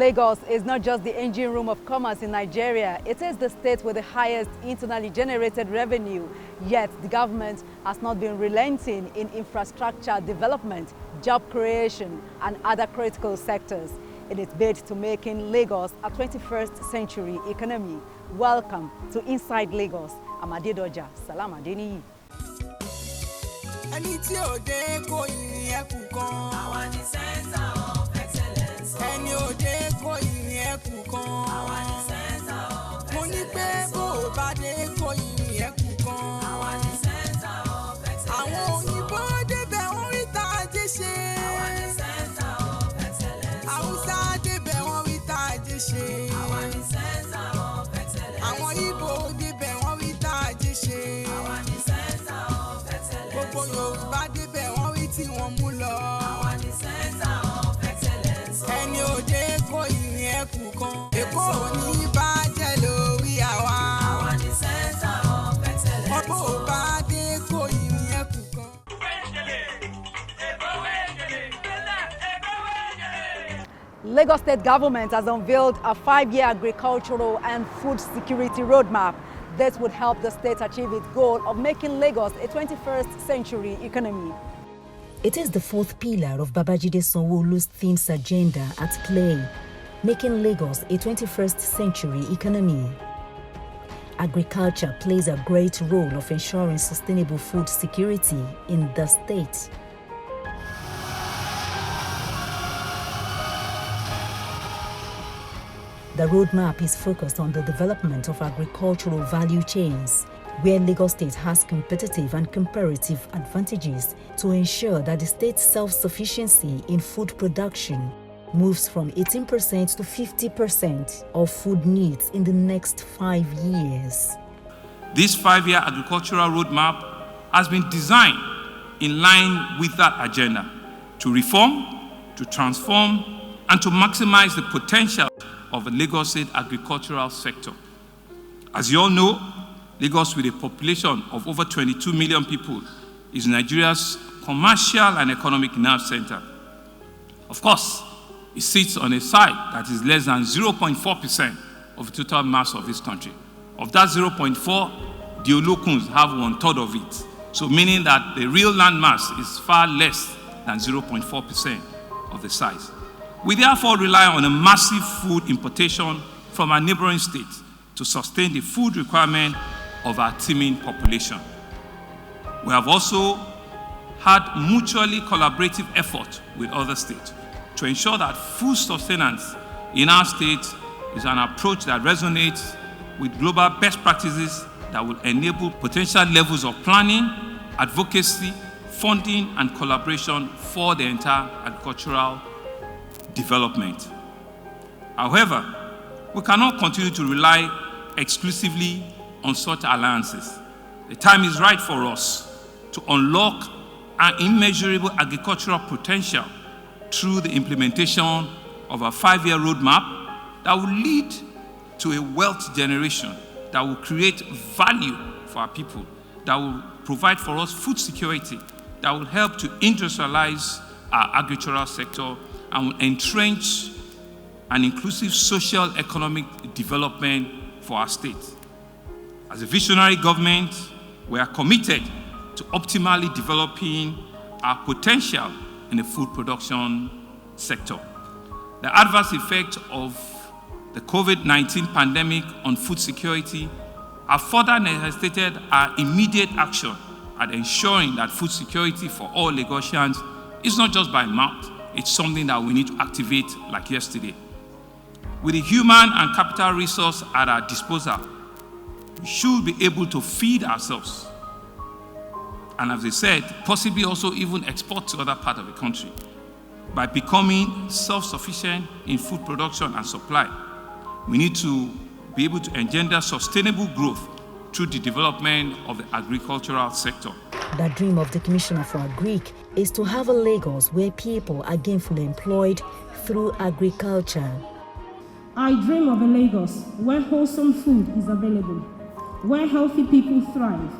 Lagos is not just the engine room of commerce in Nigeria, it is the state with the highest internally generated revenue. Yet the government has not been relenting in infrastructure development, job creation and other critical sectors in its bid to making Lagos a 21st century economy. Welcome to Inside Lagos. I'm Adedoja. Salam Adeniyi. Ẹni tí ò dé kò yìn ẹkù kan. Àwa ni center of excellence. Ẹni ò dé kò yìn ẹkù kan. Àwa ni center of excellence. Mo ní pé bó o bá dé kò yìn ẹkù kan. Àwa ni center of excellence. Àwọn òyìnbó débẹ̀ wọ́n rí tá a jẹ́ ṣe. Àwa ni center of excellence. Haúsá débẹ̀ wọ́n rí tá a jẹ́ ṣe. Àwa ni center of excellence. Àwọn Ìgbò débẹ̀ wọ́n rí tá a jẹ́ ṣe. Àwa ni center of excellence. Gbogbo Yorùbá débẹ̀ wọ́n rí tí wọ́n mú lọ. Àwa ni center of excellence. Ẹni òde kò yìn ẹkù kan. Èkó ò ní bàjẹ́ lórí àwa. Àwa ni center of excellence. Ọ̀pọ̀ ò bá dé kò yìn ẹkù kan. Lagos State government has unveiled a 5-year agricultural and food security roadmap. This would help the state achieve its goal of making Lagos a 21st century economy. It is the fourth pillar of Babajide Sanwo-Olu's themes agenda at play, making Lagos a 21st century economy. Agriculture plays a great role of ensuring sustainable food security in the state. The roadmap is focused on the development of agricultural value chains, where Lagos State has competitive and comparative advantages to ensure that the state's self-sufficiency in food production moves from 18% to 50% of food needs in the next 5 years. This 5-year agricultural roadmap has been designed in line with that agenda to reform, to transform, and to maximize the potential of the Lagos State agricultural sector. As you all know, Lagos, with a population of over 22 million people, is Nigeria's commercial and economic nerve center. Of course, it sits on a site that is less than 0.4% of the total mass of this country. Of that 0.4, the Olokuns have 1/3 of it. So meaning that the real land mass is far less than 0.4% of the size. We therefore rely on a massive food importation from our neighboring states to sustain the food requirement of our teeming population. We have also had mutually collaborative effort with other states to ensure that food sustenance in our state is an approach that resonates with global best practices that will enable potential levels of planning, advocacy, funding, and collaboration for the entire agricultural development. However, we cannot continue to rely exclusively on such alliances. The time is right for us to unlock our immeasurable agricultural potential through the implementation of a 5-year roadmap that will lead to a wealth generation, that will create value for our people, that will provide for us food security, that will help to industrialize our agricultural sector and will entrench an inclusive social economic development for our state. As a visionary government, we are committed to optimally developing our potential in the food production sector. The adverse effects of the COVID-19 pandemic on food security have further necessitated our immediate action at ensuring that food security for all Lagosians is not just by mouth, it's something that we need to activate like yesterday. With the human and capital resource at our disposal, we should be able to feed ourselves. And as I said, possibly also even export to other parts of the country. By becoming self-sufficient in food production and supply, we need to be able to engender sustainable growth through the development of the agricultural sector. The dream of the Commissioner for Agric is to have a Lagos where people are gainfully employed through agriculture. I dream of a Lagos where wholesome food is available, where healthy people thrive,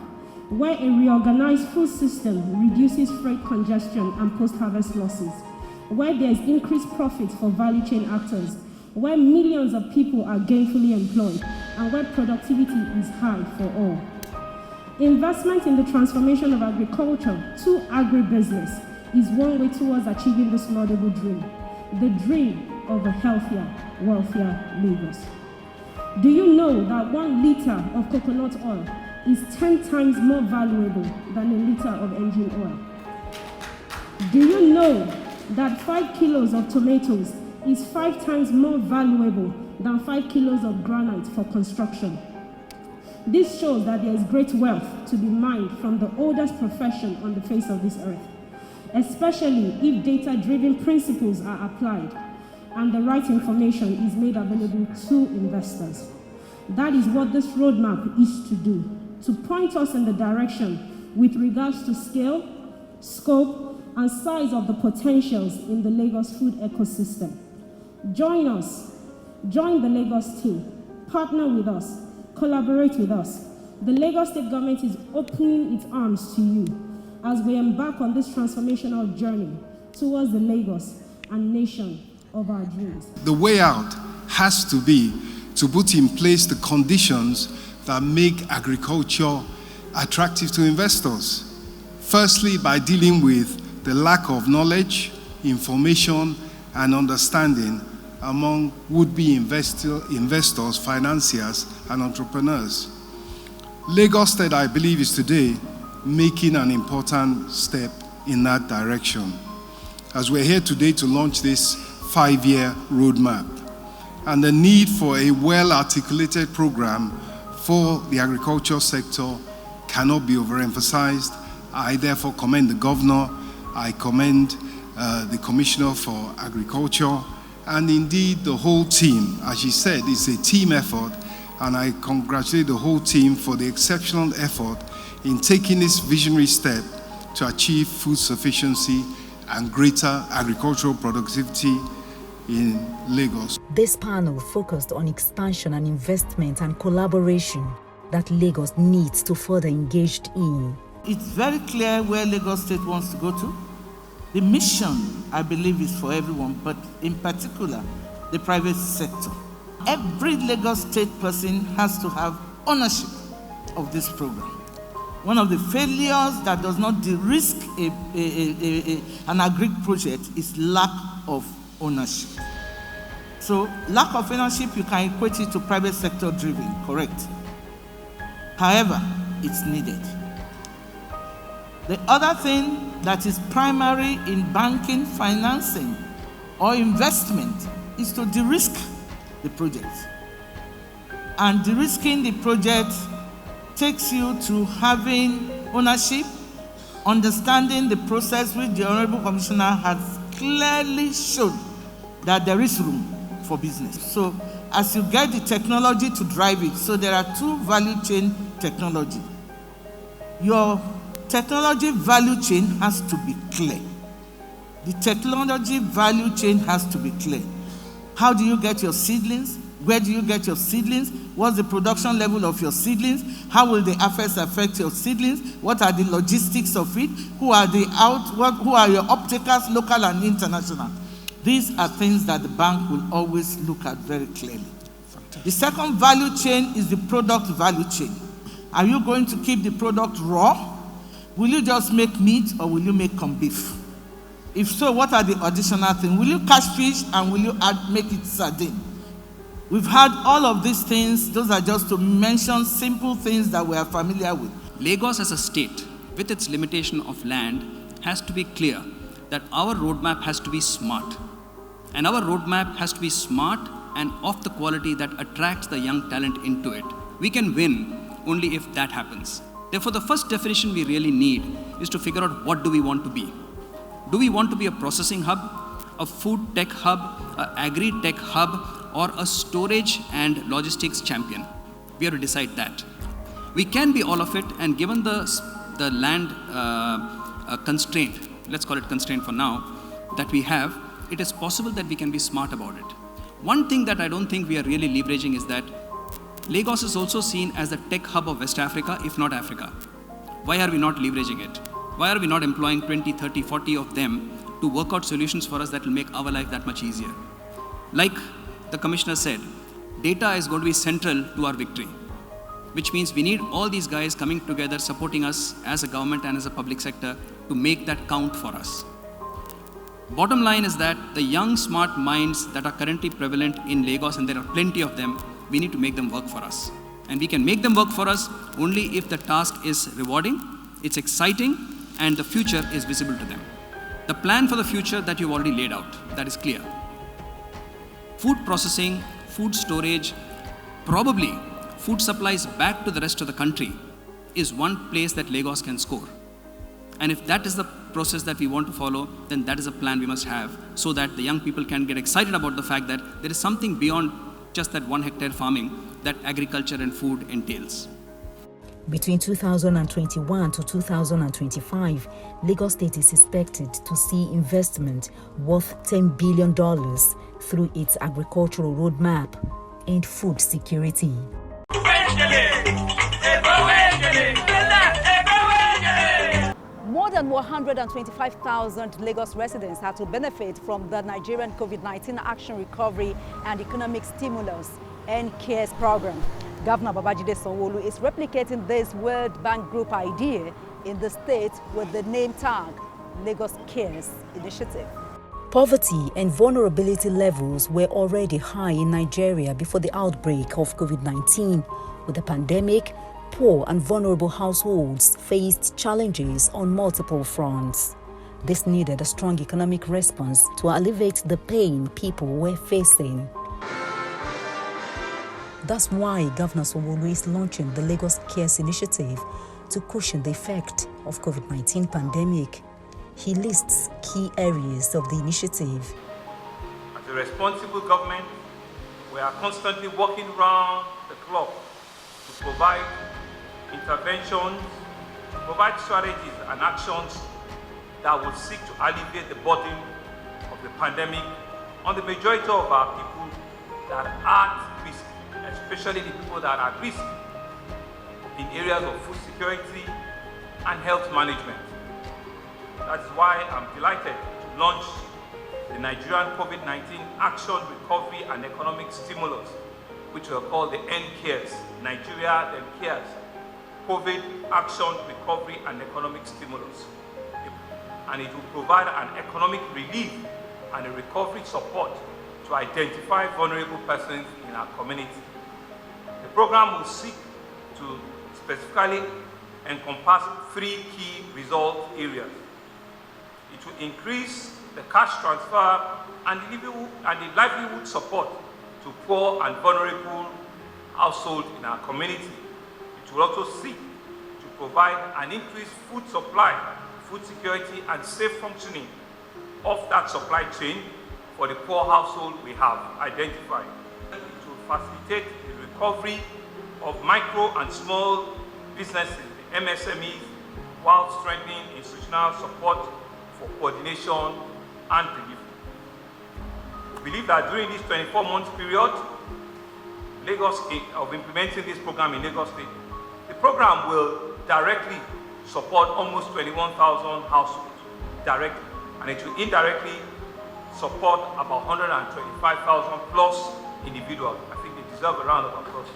where a reorganized food system reduces freight congestion and post-harvest losses, where there is increased profit for value chain actors, where millions of people are gainfully employed, and where productivity is high for all. Investment in the transformation of agriculture to agribusiness is one way towards achieving this laudable dream, the dream of a healthier, wealthier Lagos. Do you know that 1 liter of coconut oil is 10 times more valuable than a liter of engine oil? Do you know that 5 kilos of tomatoes is 5 times more valuable than 5 kilos of granite for construction? This shows that there is great wealth to be mined from the oldest profession on the face of this earth, especially if data-driven principles are applied and the right information is made available to investors. That is what this roadmap is to do, to point us in the direction with regards to scale, scope, and size of the potentials in the Lagos food ecosystem. Join us, join the Lagos team, partner with us, collaborate with us. The Lagos State government is opening its arms to you as we embark on this transformational journey towards the Lagos and nation of our dreams. The way out has to be to put in place the conditions that make agriculture attractive to investors. Firstly, by dealing with the lack of knowledge, information, and understanding among would-be investors, financiers, and entrepreneurs. Lagos State, I believe, is today making an important step in that direction, as we're here today to launch this 5-year roadmap. And the need for a well-articulated program for the agriculture sector cannot be overemphasized. I therefore commend the governor, I commend the Commissioner for Agriculture, and indeed the whole team. As she said, it's a team effort, and I congratulate the whole team for the exceptional effort in taking this visionary step to achieve food sufficiency and greater agricultural productivity in Lagos. This panel focused on expansion and investment and collaboration that Lagos needs to further engage in. It's very clear where Lagos State wants to go to. The mission, I believe, is for everyone, but in particular, the private sector. Every Lagos State person has to have ownership of this program. One of the failures that does not de-risk an agri project is lack of ownership. So lack of ownership, you can equate it to private sector driven, correct? However, it's needed. The other thing that is primary in banking, financing, or investment is to de-risk the project. And de-risking the project takes you to having ownership, understanding the process which the Honorable Commissioner has clearly shown that there is room for business. So as you get the technology to drive it, so there are 2 value chain technology. Your technology value chain has to be clear. The technology value chain has to be clear. How do you get your seedlings? Where do you get your seedlings? What's the production level of your seedlings? How will the affairs affect your seedlings? What are the logistics of it? Who are who are your off-takers, local and international? These are things that the bank will always look at very clearly. The second value chain is the product value chain. Are you going to keep the product raw? Will you just make meat, or will you make corned beef? If so, what are the additional things? Will you catch fish, and will you make it sardine? We've had all of these things. Those are just to mention simple things that we are familiar with. Lagos as a state, with its limitation of land, has to be clear that our roadmap has to be smart. And our roadmap has to be smart and of the quality that attracts the young talent into it. We can win only if that happens. Therefore, the first definition we really need is to figure out what do we want to be. Do we want to be a processing hub, a food tech hub, an agri-tech hub, or a storage and logistics champion? We have to decide that. We can be all of it, and given the land constraint, let's call it constraint for now, that we have, it is possible that we can be smart about it. One thing that I don't think we are really leveraging is that Lagos is also seen as the tech hub of West Africa, if not Africa. Why are we not leveraging it? Why are we not employing 20, 30, 40 of them to work out solutions for us that will make our life that much easier? Like the Commissioner said, data is going to be central to our victory, which means we need all these guys coming together, supporting us as a government and as a public sector to make that count for us. Bottom line is that the young, smart minds that are currently prevalent in Lagos, and there are plenty of them, we need to make them work for us. And we can make them work for us only if the task is rewarding, it's exciting, and the future is visible to them. The plan for the future that you've already laid out, that is clear. Food processing, food storage, probably food supplies back to the rest of the country is one place that Lagos can score. And if that is the process that we want to follow, then that is a plan we must have so that the young people can get excited about the fact that there is something beyond just that 1 hectare farming that agriculture and food entails. Between 2021 to 2025, Lagos State is expected to see investment worth $10 billion through its agricultural roadmap and food security. More than 125,000 Lagos residents are to benefit from the Nigerian COVID-19 Action Recovery and Economic Stimulus (NCARES) program. Governor Babajide Sanwo-Olu is replicating this World Bank Group idea in the state with the name tag Lagos Cares Initiative. Poverty and vulnerability levels were already high in Nigeria before the outbreak of COVID-19. With the pandemic, poor and vulnerable households faced challenges on multiple fronts. This needed a strong economic response to alleviate the pain people were facing. That's why Governor Sanwo-Olu is launching the Lagos Cares Initiative to cushion the effect of COVID-19 pandemic. He lists key areas of the initiative. As a responsible government, we are constantly working round the clock to provide interventions, provide strategies and actions that will seek to alleviate the burden of the pandemic on the majority of our people that are at risk, especially the people that are at risk in areas of food security and health management. That is why I'm delighted to launch the Nigerian COVID-19 Action Recovery and Economic Stimulus, which we call the NCARES, Nigeria Then Cares, COVID Action Recovery and Economic Stimulus. And it will provide an economic relief and a recovery support to identify vulnerable persons in our community. The program will seek to specifically encompass 3 key result areas. It will increase the cash transfer and the livelihood support to poor and vulnerable households in our community. It will also seek to provide an increased food supply, food security and safe functioning of that supply chain for the poor household we have identified. It will facilitate the recovery of micro and small businesses, the MSMEs, while strengthening institutional support for coordination and delivery. We believe that during this 24-month period of implementing this program in Lagos State, the program will directly support almost 21,000 households directly, and it will indirectly support about 125,000 plus individuals. I think they deserve a round of applause.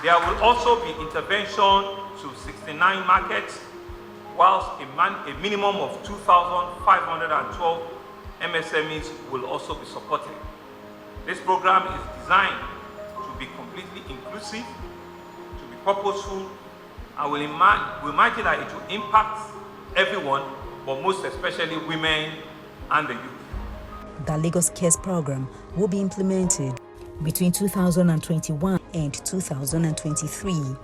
There will also be intervention to 69 markets, whilst a minimum of 2,512 MSMEs will also be supported. This program is designed to be completely inclusive, to be purposeful, and we imagine that it will impact everyone, but most especially women and the youth. The Lagos Cares program will be implemented between 2021 and 2023.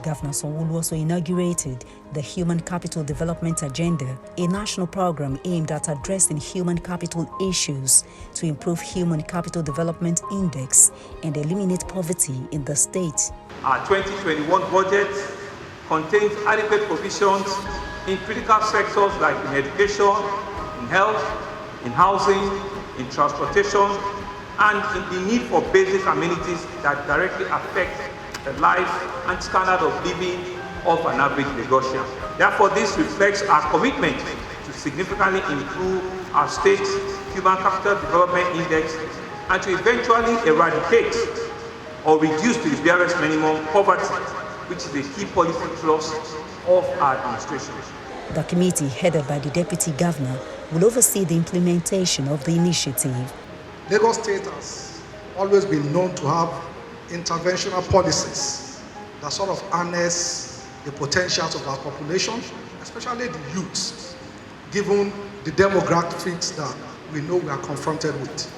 Governor Sanwo-Olu also inaugurated the Human Capital Development Agenda, a national program aimed at addressing human capital issues to improve Human Capital Development Index and eliminate poverty in the state. Our 2021 budget contains adequate provisions in critical sectors like in education, in health, in housing, in transportation, and in the need for basic amenities that directly affect the life and standard of living of an average Lagosian. Therefore, this reflects our commitment to significantly improve our state's Human Capital Development Index and to eventually eradicate or reduce to its barest minimum poverty, which is a key policy thrust of our administration. The committee, headed by the Deputy Governor, will oversee the implementation of the initiative. Lagos State has always been known to have interventional policies that sort of harness the potentials of our population, especially the youths, given the demographics that we know we are confronted with.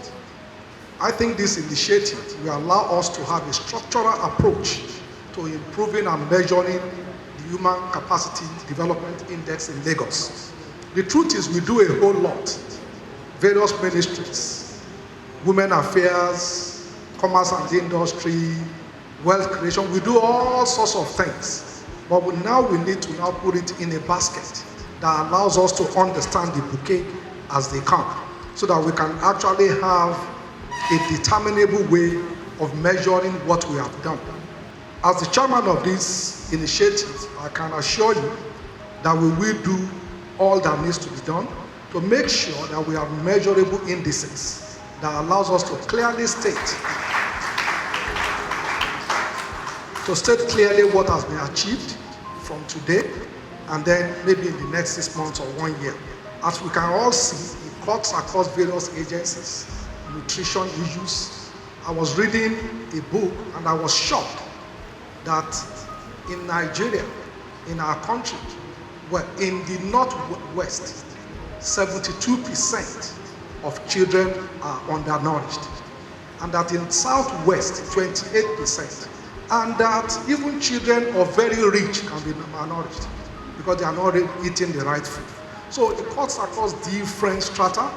I think this initiative will allow us to have a structural approach to improving and measuring the Human Capacity Development Index in Lagos. The truth is we do a whole lot. Various ministries, women affairs, commerce and industry, wealth creation, we do all sorts of things. But now we need to now put it in a basket that allows us to understand the bouquet as they come, so that we can actually have a determinable way of measuring what we have done. As the chairman of this initiative, I can assure you that we will do all that needs to be done to make sure that we have measurable indices that allows us to clearly state clearly what has been achieved from today and then maybe in the next 6 months or 1 year. As we can all see, it cuts across various agencies, nutrition issues. I was reading a book and I was shocked that in Nigeria, in our country, well, in the Northwest, 72% of children are undernourished, and that in Southwest, 28%, and that even children of very rich can be malnourished because they are not eating the right food. So it cuts across different strata,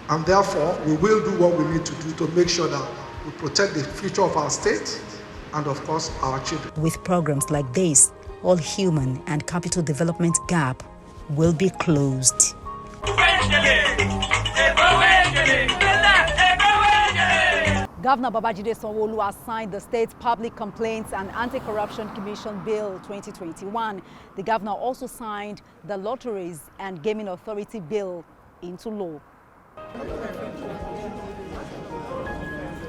and therefore we will do what we need to do to make sure that we protect the future of our state and of course our children. With programs like this, all human and capital development gap will be closed. Governor Babajide Sanwo-Olu has signed the State Public Complaints and Anti-Corruption Commission Bill 2021. The governor also signed the Lotteries and Gaming Authority Bill into law.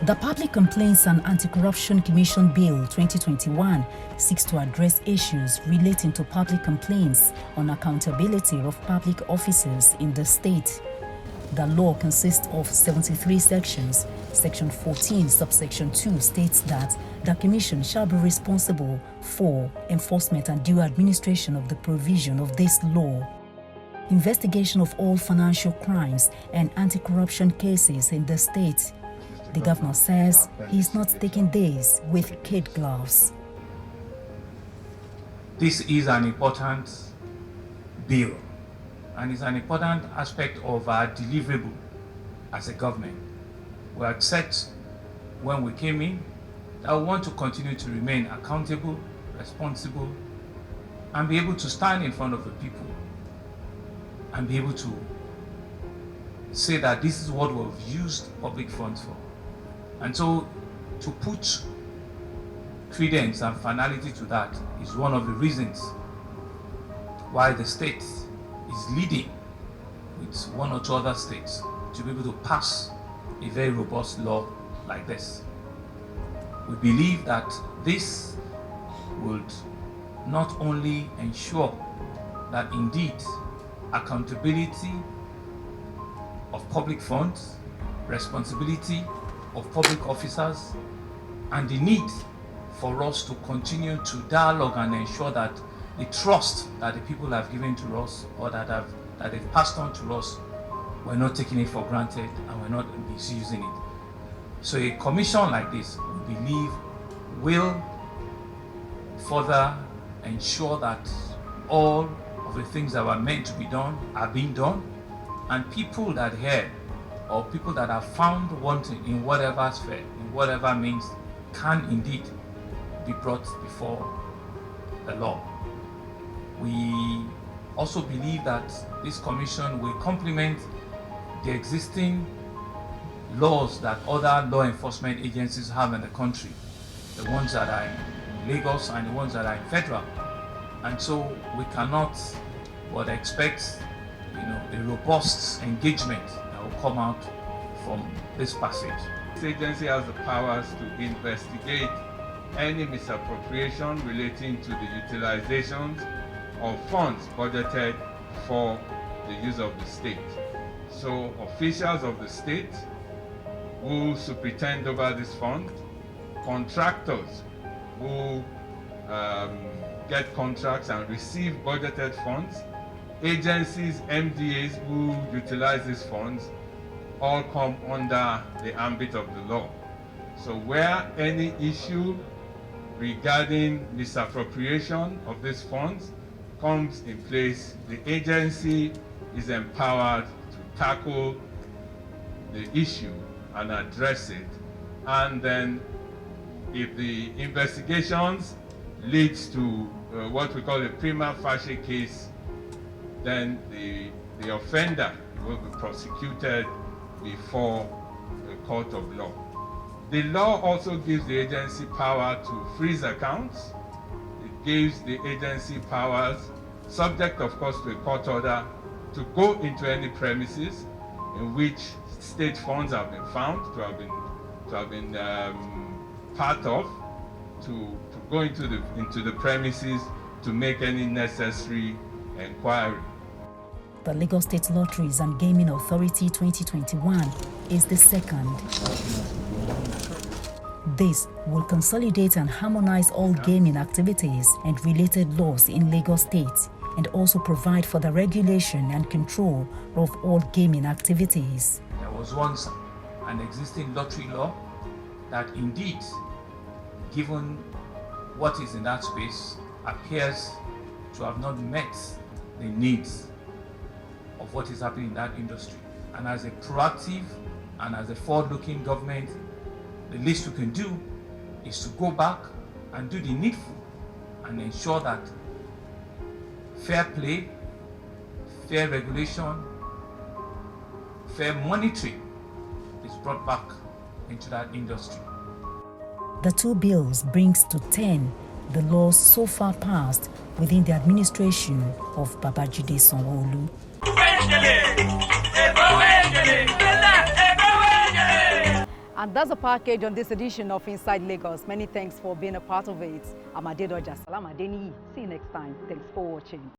The Public Complaints and Anti-Corruption Commission Bill 2021 seeks to address issues relating to public complaints on accountability of public officers in the state. The law consists of 73 sections. Section 14, subsection 2 states that the Commission shall be responsible for enforcement and due administration of the provision of this law, investigation of all financial crimes and anti-corruption cases in the state. The governor says he is not taking this with kid gloves. This is an important bill, and it's an important aspect of our deliverable as a government. We accept when we came in that we want to continue to remain accountable, responsible, and be able to stand in front of the people and be able to say that this is what we've used public funds for. And so to put credence and finality to that is one of the reasons why the state is leading with one or two other states to be able to pass a very robust law like this. We believe that this would not only ensure that indeed accountability of public funds, responsibility of public officers, and the need for us to continue to dialogue and ensure that the trust that the people have given to us or that they've passed on to us, we're not taking it for granted and we're not misusing it. So a commission like this, we believe, will further ensure that all of the things that were meant to be done are being done, and people that hear or people that are found wanting in whatever sphere, in whatever means, can indeed be brought before the law. We also believe that this commission will complement the existing laws that other law enforcement agencies have in the country, the ones that are in Lagos and the ones that are in federal. And so we cannot but expect, the robust engagement that will come out from this passage. This agency has the powers to investigate any misappropriation relating to the utilization of funds budgeted for the use of the state. So officials of the state who superintend over this fund, contractors who get contracts and receive budgeted funds, agencies, MDAs who utilize these funds, all come under the ambit of the law. So where any issue regarding misappropriation of these funds comes in place, the agency is empowered to tackle the issue and address it. And then if the investigations leads to what we call a prima facie case, then the offender will be prosecuted before a court of law. The law also gives the agency power to freeze accounts. It gives the agency powers, subject of course to a court order, to go into any premises in which state funds have been found to have been part of, to go into the premises to make any necessary inquiry. The Lagos State Lotteries and Gaming Authority 2021 is the second. This will consolidate and harmonize all gaming activities and related laws in Lagos State, and also provide for the regulation and control of all gaming activities. There was once an existing lottery law that indeed, given what is in that space, appears to have not met the needs of what is happening in that industry. And as a proactive and as a forward-looking government, the least we can do is to go back and do the needful and ensure that fair play, fair regulation, fair monitoring is brought back into that industry. The two bills brings to 10 the laws so far passed within the administration of Babajide Sanwo-Olu. And that's a package on this edition of Inside Lagos. Many thanks for being a part of it. I'm Adedoja Salam Adeniyi. See you next time. Thanks for watching.